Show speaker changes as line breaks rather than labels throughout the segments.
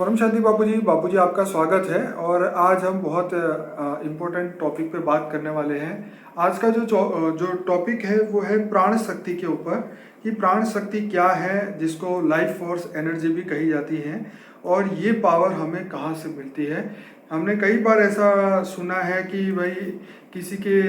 परम शांति बापूजी आपका स्वागत है। और आज हम बहुत इम्पोर्टेंट टॉपिक पे बात करने वाले हैं। आज का जो टॉपिक है वो है प्राण शक्ति के ऊपर, कि प्राण शक्ति क्या है, जिसको लाइफ फोर्स एनर्जी भी कही जाती है, और ये पावर हमें कहाँ से मिलती है। हमने कई बार ऐसा सुना है कि भाई किसी के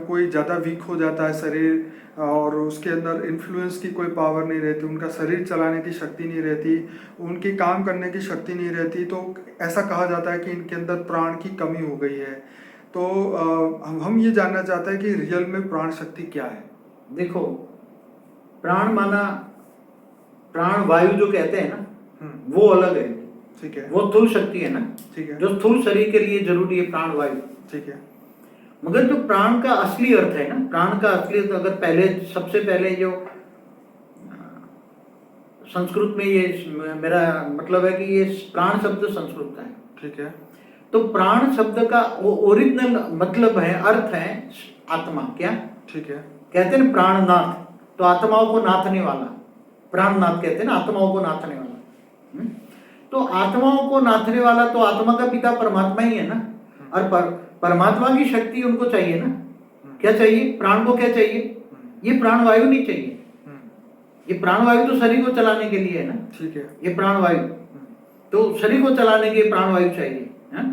कोई ज़्यादा वीक हो जाता है शरीर, और उसके अंदर इन्फ्लुएंस की कोई पावर नहीं रहती, उनका शरीर चलाने की शक्ति नहीं रहती, उनकी काम करने की शक्ति नहीं रहती, तो ऐसा कहा जाता है कि इनके अंदर प्राण की कमी हो गई है। तो हम ये जानना चाहते हैं कि रियल में प्राण शक्ति क्या है।
देखो, प्राण माना प्राण वायु जो कहते हैं ना, वो अलग है।
ठीक है,
वो स्थूल शक्ति है ना।
ठीक है,
जो स्थूल शरीर के लिए जरूरी है प्राण वायु।
ठीक है।
मगर जो प्राण का असली अर्थ है ना, प्राण का असली अर्थ अगर पहले सबसे पहले जो संस्कृत में ये मेरा मतलब है कि ये प्राण शब्द संस्कृत का है।
ठीक है।
तो प्राण शब्द का ओरिजिनल मतलब है, अर्थ है आत्मा। क्या?
ठीक है।
कहते हैं प्राणनाथ, तो आत्माओं को नाथने वाला, प्राणनाथ कहते हैं ना, आत्माओं को नाथने वाला। तो आत्माओं को नाथने वाला तो आत्मा का पिता परमात्मा ही है ना। और परमात्मा की शक्ति उनको चाहिए ना। क्या चाहिए? प्राण को क्या चाहिए? ये प्राण वायु नहीं चाहिए। ये प्राण वायु तो शरीर को चलाने के लिए है ना।
ठीक है।
ये प्राण वायु तो शरीर को चलाने के लिए प्राण वायु चाहिए है?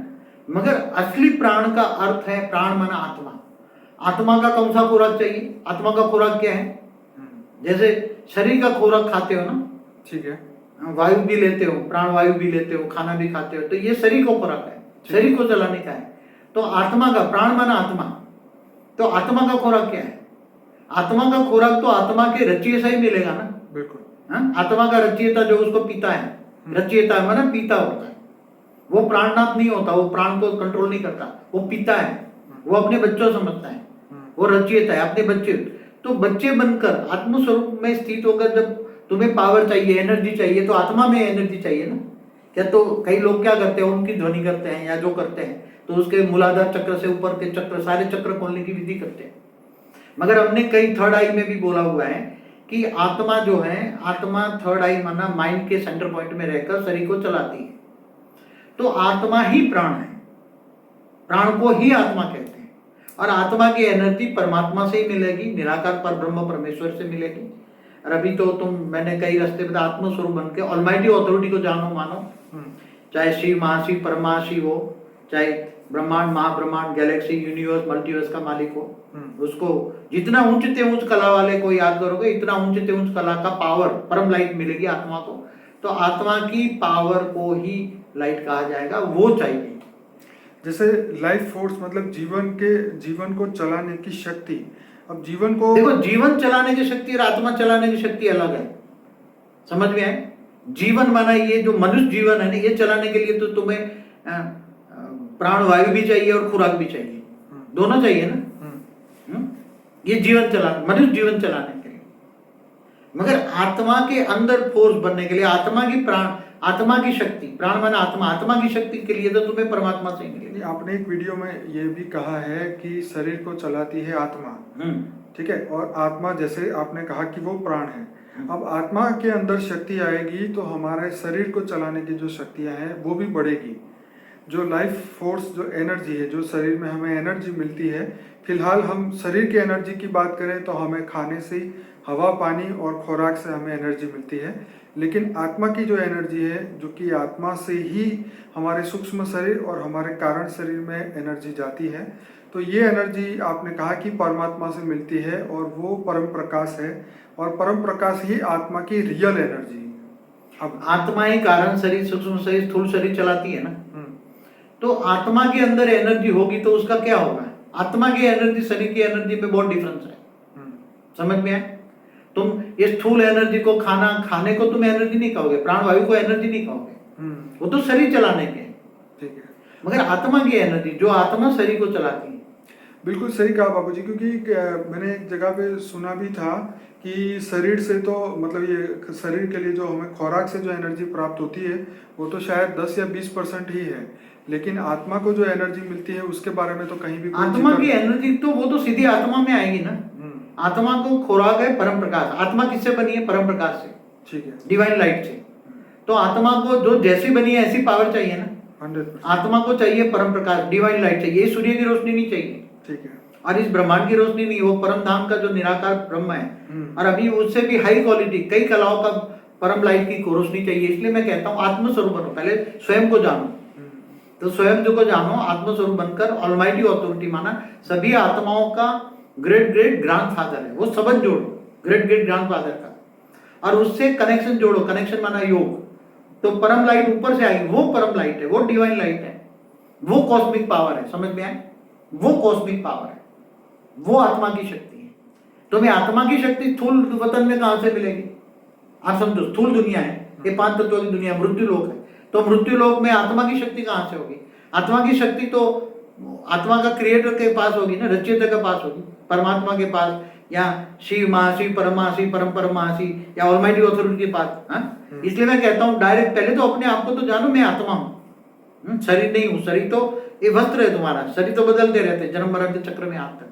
मगर असली प्राण का अर्थ है, प्राण माना आत्मा। आत्मा का कौन सा खुराक चाहिए? आत्मा का खुराक क्या है? जैसे शरीर का खुराक खाते हो ना,
ठीक है,
वायु भी लेते हो, प्राण वायु भी लेते हो, खाना भी खाते हो, तो ये शरीर को खुराक है, शरीर को चलाने का है। तो आत्मा का, प्राण माना आत्मा, तो आत्मा का खुराक क्या है? आत्मा का खुराक तो आत्मा के रचयिता ही मिलेगा ना।
बिल्कुल।
आत्मा का रचयिता जो उसको पीता है, रचयिता है माना पीता होता है। वो प्राणनाथ नहीं होता, वो प्राण को कंट्रोल नहीं करता, वो पीता है, वो अपने बच्चों समझता है, वो रचयिता है अपने बच्चे। तो बच्चे बनकर आत्मस्वरूप में स्थित होकर जब तुम्हें पावर चाहिए, एनर्जी चाहिए, तो आत्मा में एनर्जी चाहिए ना। क्या? तो कई लोग क्या करते हैं, उनकी ध्वनि करते हैं या जो करते हैं, तो उसके मूलाधार चक्र से ऊपर के चक्र, सारे चक्र खोलने की विधि करते हैं। मगर हमने कई थर्ड आई में भी बोला हुआ है कि आत्मा जो है, आत्मा थर्ड आई माना माइंड के सेंटर पॉइंट में रहकर शरीर को चलाती है। तो आत्मा ही प्राण है, प्राण को ही आत्मा कहते हैं। और आत्मा की एनर्जी परमात्मा से ही मिलेगी, निराकार पर ब्रह्म परमेश्वर से मिलेगी। और अभी तो मैंने कई रास्ते बता, आत्मस्वरूप बन के ऑलमाइटी अथॉरिटी को जानो मानो, चाहे शिव महाशिव परमाशिव हो, चाहे ब्रह्मांड महाब्रह्मांड गैलेक्सी यूनिवर्स मल्टीवर्स का मालिक हो, उसको जितना ऊंचते ऊंच कला वाले को याद करोगे, इतना ऊंचते ऊंच कला का पावर, परम लाइट मिलेगी आत्मा को। तो आत्मा की पावर को ही लाइट कहा जाएगा, वो चाहिए।
जैसे लाइफ फोर्स मतलब जीवन को चलाने की शक्ति। अब जीवन को
देखो, जीवन चलाने की शक्ति और आत्मा चलाने की शक्ति अलग है, समझ में आए? जीवन माना ये जो मनुष्य जीवन है ना, ये चलाने के लिए तो तुम्हें प्राण वायु भी चाहिए और खुराक भी चाहिए, दोनों चाहिए ना। ये जीवन मनुष्य जीवन चलाने के लिए। मगर आत्मा के अंदर फोर्स बनने के लिए, आत्मा की प्राण, आत्मा की शक्ति, प्राण माना आत्मा, आत्मा की शक्ति के लिए तो तुम्हें परमात्मा से मिलेगी।
आपने एक वीडियो में ये भी कहा है कि शरीर को चलाती है आत्मा, ठीक है, और आत्मा जैसे आपने कहा कि वो प्राण है। अब आत्मा के अंदर शक्ति आएगी तो हमारे शरीर को चलाने की जो शक्तियां हैं वो भी बढ़ेगी। जो लाइफ फोर्स, जो एनर्जी है, जो शरीर में हमें एनर्जी मिलती है, फिलहाल हम शरीर की एनर्जी की बात करें तो हमें खाने से, हवा पानी और खुराक से हमें एनर्जी मिलती है। लेकिन आत्मा की जो एनर्जी है, जो कि आत्मा से ही हमारे सूक्ष्म शरीर और हमारे कारण शरीर में एनर्जी जाती है, तो ये एनर्जी आपने कहा कि परमात्मा से मिलती है, और वो परम प्रकाश है, और परम प्रकाश ही आत्मा की रियल एनर्जी है।
अब आत्मा ही कारण शरीर, सूक्ष्म शरीर, स्थूल शरीर चलाती है ना। तो आत्मा के अंदर एनर्जी होगी तो उसका क्या होगा? आत्मा की एनर्जी शरीर की एनर्जी में बहुत डिफरेंस है, समझ में आए? तुम ये स्थूल एनर्जी को खाने को तुम एनर्जी नहीं कहोगे, प्राण वायु को एनर्जी नहीं कहोगे, वो तो शरीर चलाने के।
ठीक है।
मगर आत्मा की एनर्जी, जो आत्मा शरीर को चलाती है।
बिल्कुल सही कहा बाबूजी, क्योंकि मैंने एक जगह पे सुना भी था कि शरीर से तो मतलब ये शरीर के लिए जो हमें खुराक से जो एनर्जी प्राप्त होती है वो तो शायद 10 या 20% ही है, लेकिन आत्मा को जो एनर्जी मिलती है उसके बारे में तो कहीं भी
आत्मा की एनर्जी तो वो तो सीधी आत्मा में आएगी ना। आत्मा को खुराक है परम प्रकाश। आत्मा किससे बनी है? परम प्रकाश से,
ठीक है,
डिवाइन लाइट से। तो आत्मा को जो जैसी बनी है ऐसी पावर चाहिए ना।
100%।
आत्मा को चाहिए परम प्रकाश, डिवाइन लाइट चाहिए, सूर्य की रोशनी नहीं चाहिए,
ठीक है।
और इस ब्रह्मांड की रोशनी नहीं, वो परम धाम का जो निराकार ब्रह्म है।
हम्म।
और अभी उससे भी हाई क्वालिटी कई कलाओं का परम लाइट की रोशनी चाहिए। इसलिए मैं कहता हूँ आत्मस्वरूप बनो, पहले स्वयं को जानो। तो स्वयं जो को जानो, आत्मस्वरूप बनकर ऑलमाइटी ऑथोरिटी माना, सभी आत्माओं का ग्रेट ग्रेट ग्रैंडफादर है वो, संबंध जोड़ो ग्रेट ग्रेट ग्रैंडफादर का, और उससे कनेक्शन जोड़ो। कनेक्शन माना योग। तो परम लाइट ऊपर से आएगी, वो परम लाइट है, वो डिवाइन लाइट है, वो कॉस्मिक पावर है। समझ में आए? वो कॉस्मिक पावर है, वो आत्मा की शक्ति है। तुम्हें आत्मा की शक्ति स्थूल वतन में कहां से मिलेगी? आप समझो, स्थूल दुनिया है, ये 5 तत्वों की दुनिया, मृत्यु लोक है। तो मृत्यु लोक में आत्मा की शक्ति कहां से होगी? आत्मा की शक्ति तो आत्मा का क्रिएटर के पास होगी ना, रचयिता के पास होगी, परमात्मा के पास, या शिव महाशिव परमाशिव परम परमाशिव, या ऑलमाइटी ऑथोरिटी के पास। इसलिए मैं कहता हूं डायरेक्ट पहले तो अपने आप को तो जानो, मैं आत्मा हूं, शरीर नहीं हूं। शरीर तो ये वस्त्र है तुम्हारा, शरीर तो बदलते रहते, जन्म मरण के चक्र में आते।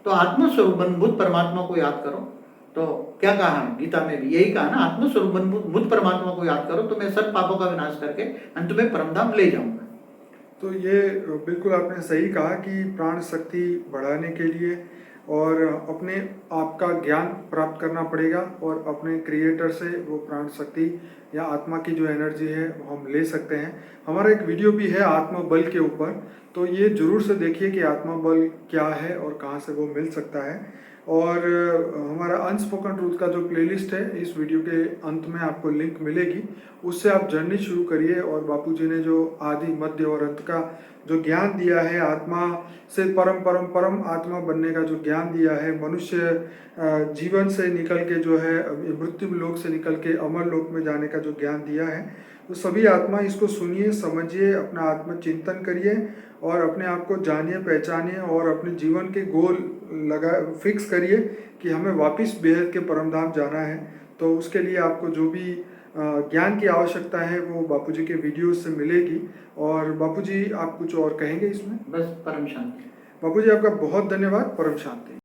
तो आत्मस्वरूप बनभूत परमात्मा को याद करो। तो क्या कहा है गीता में भी? यही कहा ना, आत्मस्वरूप बनभूत परमात्मा को याद करो तो मैं सब पापों का विनाश करके अंत में परमधाम ले जाऊंगा।
तो ये बिल्कुल आपने सही कहा कि प्राण शक्ति बढ़ाने के लिए और अपने आप का ज्ञान प्राप्त करना पड़ेगा, और अपने क्रिएटर से वो प्राण शक्ति या आत्मा की जो एनर्जी है वो हम ले सकते हैं। हमारा एक वीडियो भी है आत्मा बल के ऊपर, तो ये जरूर से देखिए कि आत्मा बल क्या है और कहाँ से वो मिल सकता है। और हमारा अनस्पोकन ट्रूथ का जो प्लेलिस्ट है, इस वीडियो के अंत में आपको लिंक मिलेगी, उससे आप जर्नी शुरू करिए। और बापूजी ने जो आदि मध्य और अंत का जो ज्ञान दिया है, आत्मा से परम परम परम आत्मा बनने का जो ज्ञान दिया है, मनुष्य जीवन से निकल के जो है मृत्यु लोक से निकल के अमर लोक में जाने का जो ज्ञान दिया है, तो सभी आत्मा इसको सुनिए, समझिए, अपना आत्मचिंतन करिए और अपने आप को जानिए, पहचानिए, और अपने जीवन के गोल फिक्स करिए कि हमें वापस बेहद के परमधाम जाना है। तो उसके लिए आपको जो भी ज्ञान की आवश्यकता है वो बापूजी के वीडियो से मिलेगी। और बापूजी आप कुछ और कहेंगे इसमें?
बस परम शांति।
बापूजी आपका बहुत धन्यवाद। परम शांति।